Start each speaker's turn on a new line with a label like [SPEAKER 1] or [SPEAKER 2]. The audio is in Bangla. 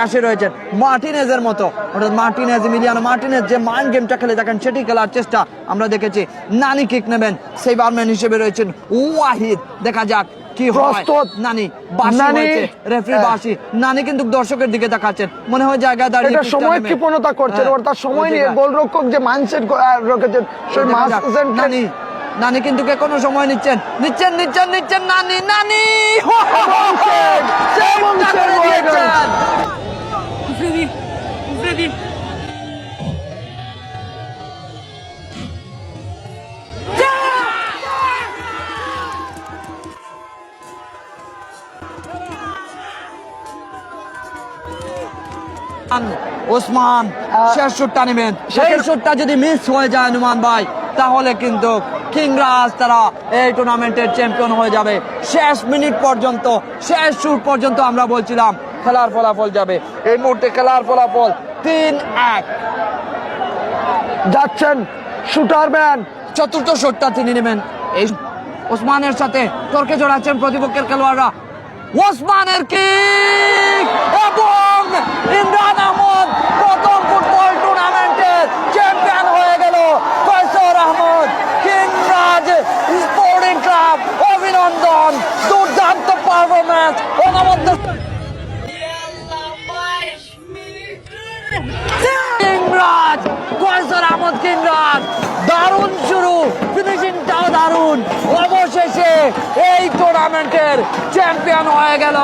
[SPEAKER 1] আসে রয়েছেন মার্টিনেজের মতো, অর্থাৎ মার্টিনেজ, এমিলিয়ানো মার্টিনেজ যে মাইন্ড গেমটা খেলে দেখেন সেটি খেলার চেষ্টা আমরা দেখেছি। নানি কিক নেবেন, সেই বারম্যান হিসেবে রয়েছেন ওয়াহিদ। দেখা যাক কি হয়। নানি বাসি হয়েছে, রেফারি বাসি। নানি কিন্তু দর্শকের দিকে তাকাচ্ছেন, মনে হয় জায়গা দাঁড়িয়ে
[SPEAKER 2] এটা সময় কৃপণতা করছেন, অর্থাৎ সময় নিয়ে গোলরক্ষক যে মাইন্ডসেট রেখেছেন সেই
[SPEAKER 1] নানি নানি কিন্তু কোনো সময় নিচ্ছেন নিচ্ছেন নিচ্ছেন নিচ্ছেন নানি নানি ওসমান শেষ শুটটা নেবেন, সেই শুটটা যদি মিস হয়ে যায় নুমান ভাই, তাহলে কিন্তু কিংরাজ তারা এই টুর্নামেন্টের চ্যাম্পিয়ন হয়ে যাবে। শেষ মিনিট পর্যন্ত, শেষ শুট পর্যন্ত আমরা বলছিলাম খেলার ফলাফল যাবে। এই মুহূর্তে খেলার ফলাফল 3-1।
[SPEAKER 2] যাচ্ছেন শুটারম্যান,
[SPEAKER 1] চতুর্থ শটটা তিনি নেবেন। এই ওসমানের সাথে তর্কে জড়াচ্ছেন প্রতিপক্ষের খেলোয়াড়রা। ওসমানের কিক এবং ইমরান আহমদ প্রথম ফুটবল টুর্নামেন্টের চ্যাম্পিয়ন হয়ে গেল। ফয়সাল আহমদ, কিংরাজ স্পোর্টিং ক্লাব অভিনন্দন, দুর্দান্ত পারফরম্যান্স, অনবদ্য কিংরাজ, ফয়সাল আহমদ কিংরাজ, দারুণ শুরু, ফিনিশিংটাও দারুণ, অবশেষে এই টুর্নামেন্টের চ্যাম্পিয়ন হয়ে গেল।